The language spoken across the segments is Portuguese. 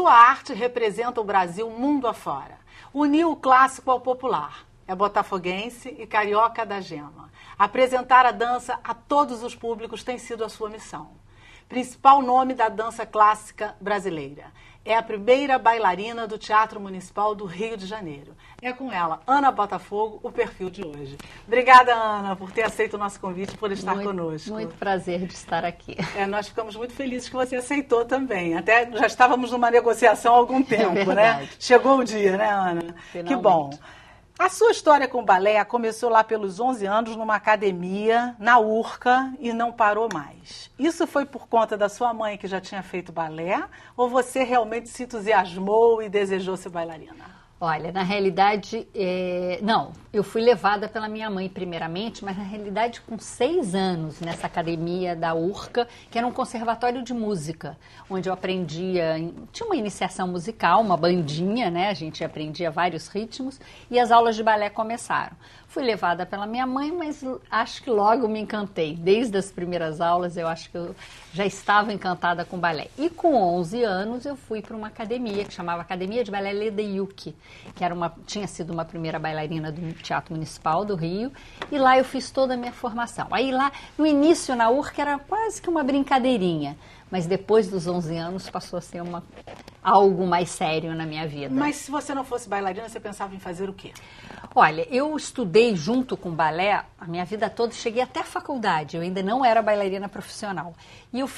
Sua arte representa o Brasil mundo afora. Uniu o clássico ao popular. É botafoguense e carioca da gema. Apresentar a dança a todos os públicos tem sido a sua missão. Principal nome da dança clássica brasileira. É a primeira bailarina do Teatro Municipal do Rio de Janeiro. É com ela, Ana Botafogo, o perfil de hoje. Obrigada, Ana, por ter aceito o nosso convite e por estar conosco. Muito prazer de estar aqui. Nós ficamos muito felizes que você aceitou também. Até já estávamos numa negociação há algum tempo, né? Chegou o dia, né, Ana? Finalmente. Que bom. A sua história com o balé começou lá pelos 11 anos numa academia, na Urca, e não parou mais. Isso foi por conta da sua mãe que já tinha feito balé, ou você realmente se entusiasmou e desejou ser bailarina? Olha, na realidade, não, eu fui levada pela minha mãe primeiramente, mas na realidade com 6 anos nessa academia da Urca, que era um conservatório de música, onde eu aprendia, tinha uma iniciação musical, uma bandinha, né, a gente aprendia vários ritmos, e as aulas de balé começaram. Fui levada pela minha mãe, mas acho que logo me encantei. Desde as primeiras aulas, eu acho que eu já estava encantada com balé. E com 11 anos, eu fui para uma academia que chamava Academia de Balé Ledeuc, que tinha sido uma primeira bailarina do Teatro Municipal do Rio. E lá eu fiz toda a minha formação. Aí lá, no início, na Urca, era quase que uma brincadeirinha. Mas depois dos 11 anos, passou a ser algo mais sério na minha vida. Mas se você não fosse bailarina, você pensava em fazer o quê? Olha, eu estudei junto com balé a minha vida toda, cheguei até a faculdade, eu ainda não era bailarina profissional. E eu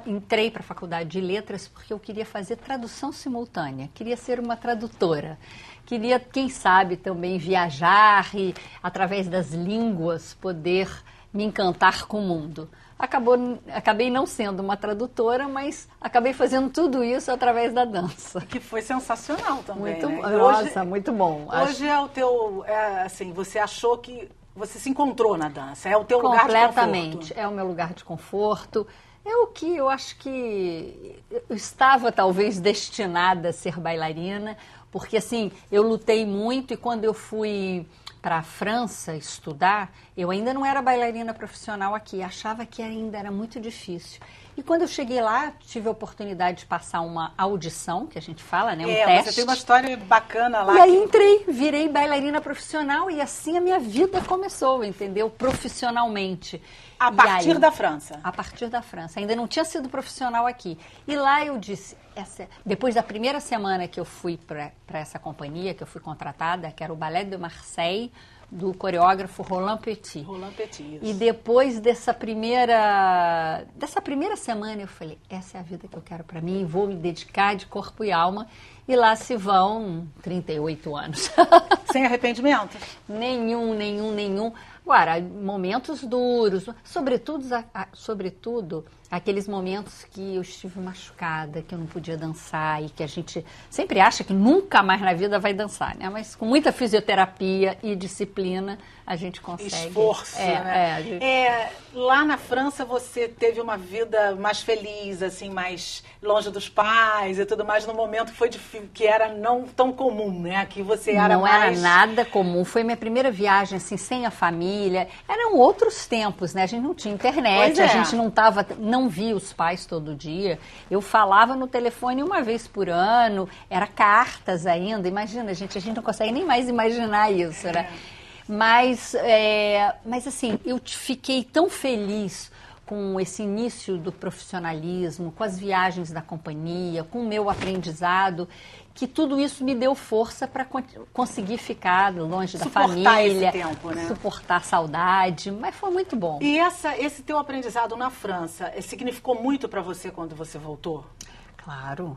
entrei para a faculdade de letras porque eu queria fazer tradução simultânea, queria ser uma tradutora. Queria, quem sabe, também viajar e, através das línguas, poder me encantar com o mundo. Acabei não sendo uma tradutora, mas acabei fazendo tudo isso através da dança. Que foi sensacional também, muito, né? Nossa, muito bom. Hoje é o teu, assim, você achou que você se encontrou na dança, é o teu lugar de conforto. Completamente, é o meu lugar de conforto. É o que eu acho que eu estava talvez destinada a ser bailarina, porque assim, eu lutei muito e quando eu fui para a França estudar, eu ainda não era bailarina profissional aqui, achava que ainda era muito difícil. E quando eu cheguei lá, tive a oportunidade de passar uma audição, que a gente fala, né, um teste. Você tem uma história bacana lá. E aí virei bailarina profissional e assim a minha vida começou, entendeu? Profissionalmente. A partir da França? A partir da França. Ainda não tinha sido profissional aqui. E lá eu disse, depois da primeira semana que eu fui para essa companhia, que eu fui contratada, que era o Ballet de Marseille, do coreógrafo Roland Petit. Roland Petit, isso. E depois dessa primeira semana eu falei, essa é a vida que eu quero para mim, vou me dedicar de corpo e alma. E lá se vão 38 anos. Sem arrependimento? Nenhum. Agora, momentos duros, sobretudo aqueles momentos que eu estive machucada, que eu não podia dançar e que a gente sempre acha que nunca mais na vida vai dançar, né? Mas com muita fisioterapia e disciplina a gente consegue. Esforço, né? Lá na França você teve uma vida mais feliz, assim, mais longe dos pais e tudo mais, no momento que era não tão comum, né? Aqui você era Não era nada comum, foi minha primeira viagem, assim, sem a família. Eram outros tempos, né? A gente não tinha internet, a gente não via os pais todo dia. Eu falava no telefone uma vez por ano, era cartas ainda. Imagina, gente, a gente não consegue nem mais imaginar isso, né? Mas assim, eu fiquei tão feliz com esse início do profissionalismo, com as viagens da companhia, com o meu aprendizado, que tudo isso me deu força para conseguir ficar longe da família, esse tempo, né? Suportar a saudade, mas foi muito bom. E esse teu aprendizado na França significou muito para você quando você voltou? Claro.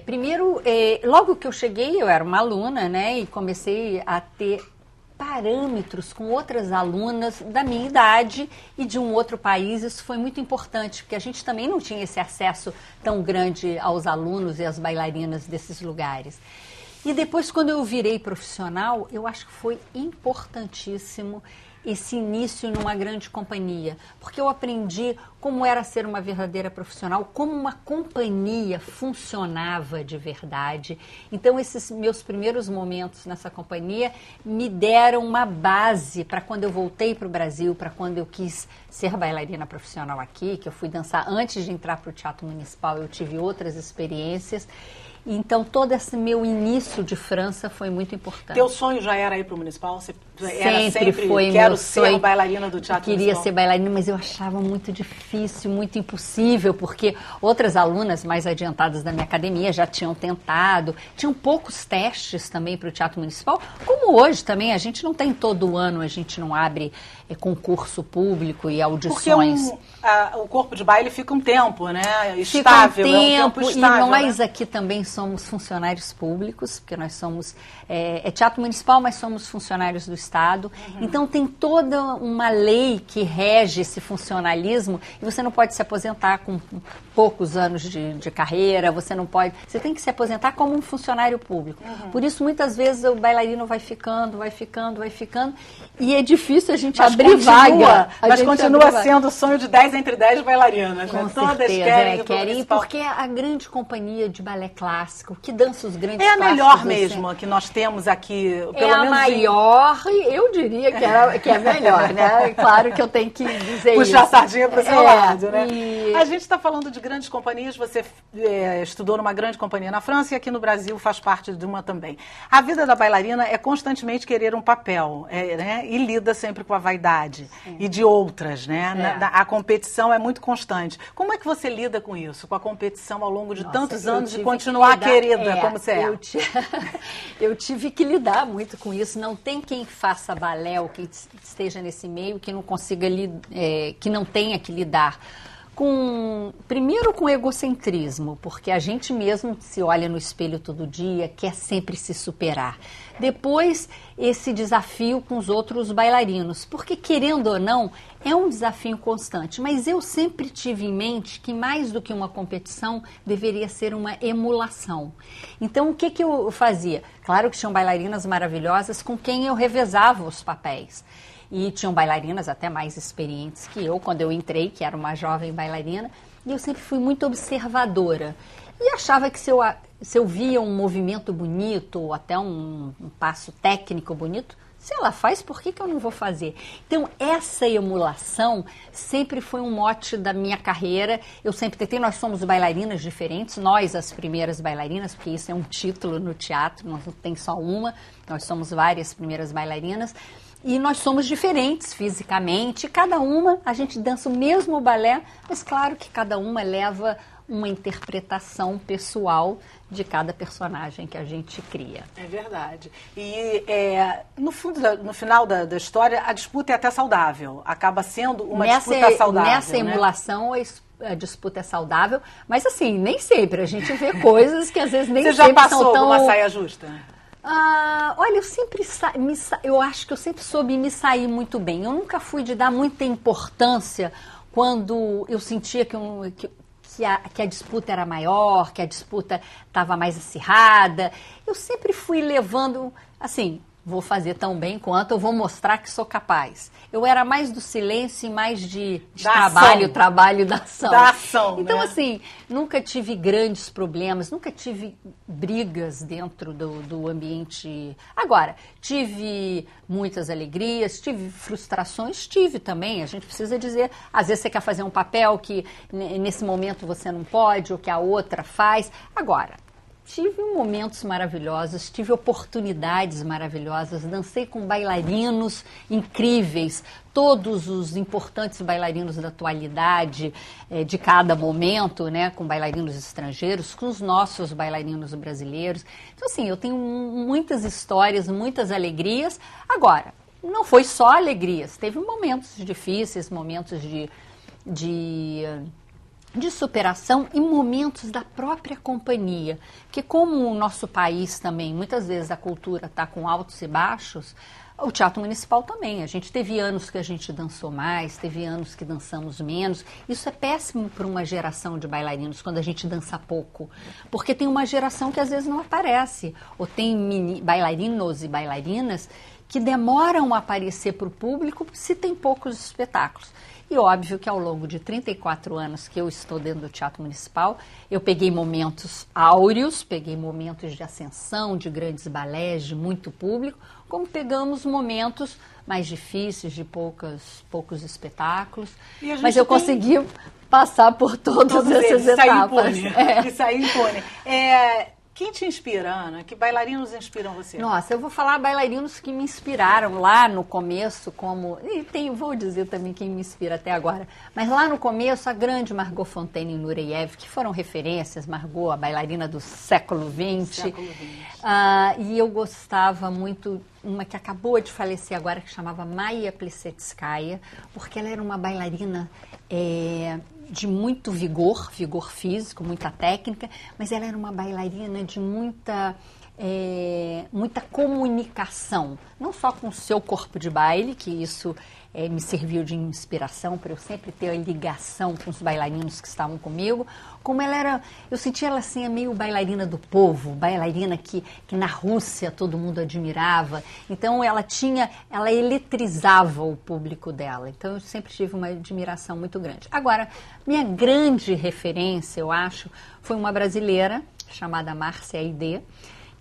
Primeiro, logo que eu cheguei, eu era uma aluna, né, e comecei a ter parâmetros com outras alunas da minha idade e de um outro país. Isso foi muito importante, porque a gente também não tinha esse acesso tão grande aos alunos e às bailarinas desses lugares. E depois, quando eu virei profissional, eu acho que foi importantíssimo esse início numa grande companhia, porque eu aprendi como era ser uma verdadeira profissional, como uma companhia funcionava de verdade. Então, esses meus primeiros momentos nessa companhia me deram uma base para quando eu voltei para o Brasil, para quando eu quis ser bailarina profissional aqui, que eu fui dançar antes de entrar para o Teatro Municipal, eu tive outras experiências. Então, todo esse meu início de França foi muito importante. Teu sonho já era ir para o Municipal? Você era sempre foi quero meu ser sonho. bailarina do Teatro Queria Municipal? ser bailarina, mas eu achava muito difícil, muito impossível, porque outras alunas mais adiantadas da minha academia já tinham tentado. Tinham poucos testes também para o Teatro Municipal, como hoje também. A gente não tem todo ano, a gente não abre concurso público e audições. Porque o corpo de baile fica um tempo, né? Fica Estável, um é um tempo, tempo estável, e nós né? aqui também somos funcionários públicos, porque nós somos Teatro Municipal, mas somos funcionários do Estado. Então tem toda uma lei que rege esse funcionalismo e você não pode se aposentar com poucos anos de carreira, você tem que se aposentar como um funcionário público. Por isso, muitas vezes, o bailarino vai ficando, e é difícil a gente abrir vaga. Mas continua sendo o sonho de 10 entre 10 bailarinas, né? Todas querem ir pro Municipal. Porque é a grande companhia de balé clássico, que dança os grandes É a clássicos. melhor mesmo que nós temos aqui. É a maior, e eu diria que é melhor, né? Claro que eu tenho que dizer isso. Puxar a sardinha para o seu lado, né? E... A gente está falando de grandes companhias, você estudou numa grande companhia na França e aqui no Brasil faz parte de uma também. A vida da bailarina é constantemente querer um papel, né? E lida sempre com a vaidade e de outras, né? A competição é muito constante. Como é que você lida com isso, com a competição ao longo de tantos anos e continuar querida como você é? Eu tive que lidar muito com isso. Não tem quem faça balé ou quem esteja nesse meio que não consiga, que não tenha que lidar primeiro com egocentrismo, porque a gente mesmo se olha no espelho todo dia, quer sempre se superar. Depois, esse desafio com os outros bailarinos, porque querendo ou não, é um desafio constante. Mas eu sempre tive em mente que mais do que uma competição, deveria ser uma emulação. Então, o que eu fazia? Claro que tinham bailarinas maravilhosas com quem eu revezava os papéis. E tinham bailarinas até mais experientes que eu, quando eu entrei, que era uma jovem bailarina, e eu sempre fui muito observadora. E achava que se eu via um movimento bonito, ou até um passo técnico bonito, se ela faz, por que eu não vou fazer? Então, essa emulação sempre foi um mote da minha carreira. Eu sempre tentei, nós somos bailarinas diferentes, nós as primeiras bailarinas, porque isso é um título no teatro, não tem só uma, nós somos várias primeiras bailarinas. E nós somos diferentes fisicamente, cada uma, a gente dança o mesmo balé, mas claro que cada uma leva uma interpretação pessoal de cada personagem que a gente cria. É verdade. E no final da história, a disputa é até saudável, acaba sendo uma disputa saudável. Nessa emulação, a disputa é saudável, mas assim, nem sempre, a gente vê coisas que às vezes nem sempre são tão... Você já passou por uma saia justa? Olha, eu acho que eu sempre soube me sair muito bem. Eu nunca fui de dar muita importância quando eu sentia que a disputa era maior, que a disputa estava mais acirrada. Eu sempre fui levando, assim, vou fazer tão bem quanto, eu vou mostrar que sou capaz. Eu era mais do silêncio e mais de trabalho da ação. Da ação, então, né? assim, nunca tive grandes problemas, nunca tive brigas dentro do ambiente. Agora, tive muitas alegrias, tive frustrações, tive também. A gente precisa dizer, às vezes você quer fazer um papel que nesse momento você não pode, ou que a outra faz. Agora, tive momentos maravilhosos, tive oportunidades maravilhosas, dancei com bailarinos incríveis, todos os importantes bailarinos da atualidade, de cada momento, né, com bailarinos estrangeiros, com os nossos bailarinos brasileiros. Então, assim, eu tenho muitas histórias, muitas alegrias. Agora, não foi só alegrias, teve momentos difíceis, momentos de superação e momentos da própria companhia. Porque como o nosso país também, muitas vezes a cultura está com altos e baixos, o Teatro Municipal também. A gente teve anos que a gente dançou mais, teve anos que dançamos menos. Isso é péssimo para uma geração de bailarinos, quando a gente dança pouco. Porque tem uma geração que às vezes não aparece. Ou tem bailarinos e bailarinas que demoram a aparecer para o público se tem poucos espetáculos. E óbvio que ao longo de 34 anos que eu estou dentro do Teatro Municipal, eu peguei momentos áureos, peguei momentos de ascensão, de grandes balés, de muito público, como pegamos momentos mais difíceis, de poucos espetáculos. Mas eu consegui passar por todas essas etapas. E sair impune. Quem te inspira, Ana? Que bailarinos inspiram você? Nossa, eu vou falar bailarinos que me inspiraram lá no começo, vou dizer também quem me inspira até agora, mas lá no começo, a grande Margot Fonteyn e Nureyev, que foram referências, Margot, a bailarina do século XX. E eu gostava muito, uma que acabou de falecer agora, que chamava Maya Plisetskaya, porque ela era uma bailarina de muito vigor físico, muita técnica, mas ela era uma bailarina de muita comunicação, não só com o seu corpo de baile, que isso me serviu de inspiração para eu sempre ter a ligação com os bailarinos que estavam comigo, como ela era, eu sentia ela assim, meio bailarina do povo, bailarina que na Rússia todo mundo admirava, então ela eletrizava o público dela, então eu sempre tive uma admiração muito grande. Agora, minha grande referência, eu acho, foi uma brasileira chamada Márcia Aidê,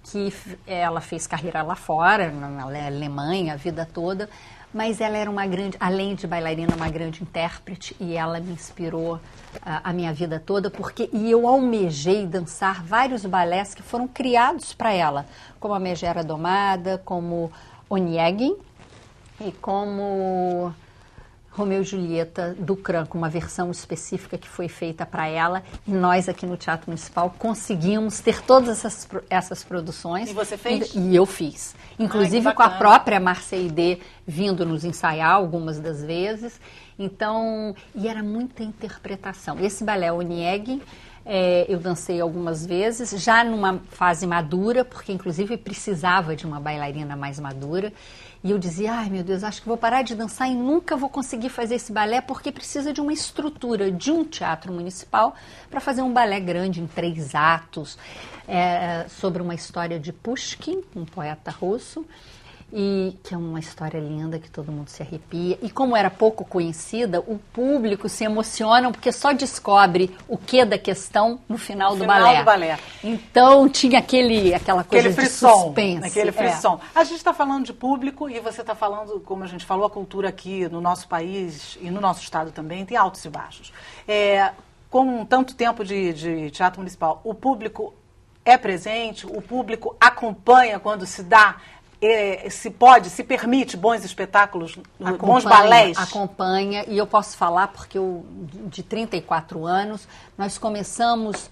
que ela fez carreira lá fora, na Alemanha, a vida toda, mas ela era uma grande, além de bailarina, uma grande intérprete, e ela me inspirou a minha vida toda, e eu almejei dançar vários balés que foram criados para ela, como a Megera Domada, como Onegin e como Romeu e Julieta do Kran, com uma versão específica que foi feita para ela. E nós aqui no Teatro Municipal conseguimos ter todas essas produções. E você fez? E eu fiz. Inclusive com a própria Márcia Aidê vindo nos ensaiar algumas das vezes. Então, e era muita interpretação. Esse balé Onegin, eu dancei algumas vezes, já numa fase madura, porque inclusive precisava de uma bailarina mais madura. E eu dizia, ai meu Deus, acho que vou parar de dançar e nunca vou conseguir fazer esse balé, porque precisa de uma estrutura de um teatro municipal para fazer um balé grande em 3 atos, sobre uma história de Pushkin, um poeta russo, e que é uma história linda, que todo mundo se arrepia. E como era pouco conhecida, o público se emociona porque só descobre o que da questão no final do balé. Então tinha aquela coisa de suspense. Aquele frisson. A gente está falando de público e você está falando, como a gente falou, a cultura aqui no nosso país e no nosso estado também tem altos e baixos. Com tanto tempo de teatro municipal, o público é presente, o público acompanha quando se dá... se permite bons espetáculos, bons balés? Acompanha, e eu posso falar porque de 34 anos, nós começamos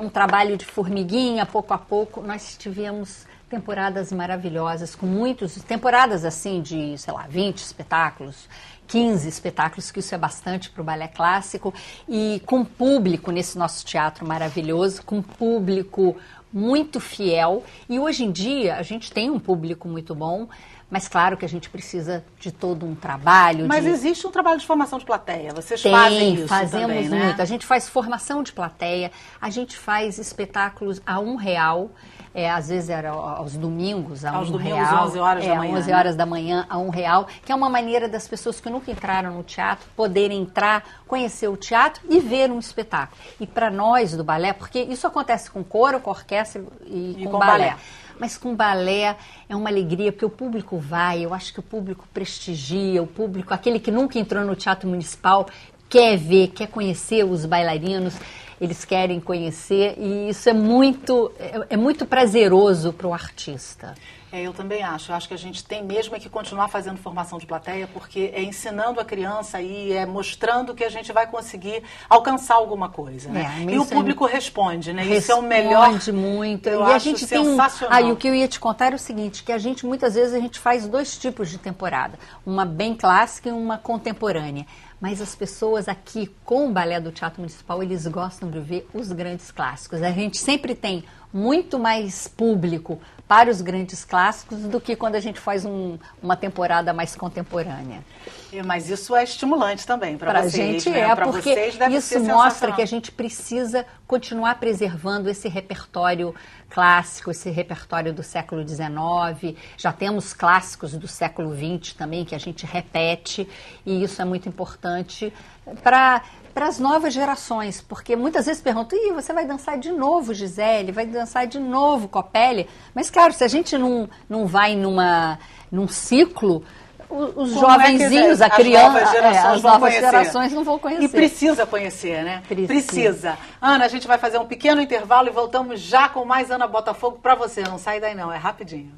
um trabalho de formiguinha, pouco a pouco, nós tivemos temporadas maravilhosas, temporadas assim de, 20 espetáculos, 15 espetáculos, que isso é bastante para o balé clássico, e com público nesse nosso teatro maravilhoso, com público muito fiel, e hoje em dia a gente tem um público muito bom, mas claro que a gente precisa de todo um trabalho. Mas existe um trabalho de formação de plateia, vocês fazem isso fazemos também, né? muito. A gente faz formação de plateia, a gente faz espetáculos a R$1, às vezes era aos domingos, a R$1. 11 horas da manhã. 11 horas da manhã, a R$1, que é uma maneira das pessoas que nunca entraram no teatro poderem entrar, conhecer o teatro e ver um espetáculo. E para nós do balé, porque isso acontece com coro, com orquestra e com balé. Mas com balé é uma alegria, porque o público vai, eu acho que o público prestigia, o público, aquele que nunca entrou no Teatro Municipal, quer ver, quer conhecer os bailarinos, eles querem conhecer, e isso é muito prazeroso para o artista. Eu também acho. Eu acho que a gente tem mesmo que continuar fazendo formação de plateia, porque é ensinando a criança e mostrando que a gente vai conseguir alcançar alguma coisa, né? E o público responde, né? Isso é o melhor. Responde muito. Eu e acho a gente sensacional. E o que eu ia te contar era o seguinte, que muitas vezes a gente faz 2 tipos de temporada, uma bem clássica e uma contemporânea. Mas as pessoas aqui com o balé do Teatro Municipal, eles gostam de ver os grandes clássicos. A gente sempre tem muito mais público para os grandes clássicos do que quando a gente faz uma temporada mais contemporânea. Mas isso é estimulante também para vocês, gente, né? Porque vocês deve isso ser mostra que a gente precisa continuar preservando esse repertório clássico, esse repertório do século XIX. Já temos clássicos do século XX também, que a gente repete, e isso é muito importante para as novas gerações, porque muitas vezes perguntam, você vai dançar de novo, Gisele? Vai dançar de novo, Copelli? Mas, claro, se a gente não vai num ciclo, os jovenzinhos, a criança, as novas gerações não vão conhecer. E precisa conhecer, né? Precisa. Ana, a gente vai fazer um pequeno intervalo e voltamos já com mais Ana Botafogo para você. Não sai daí não, é rapidinho.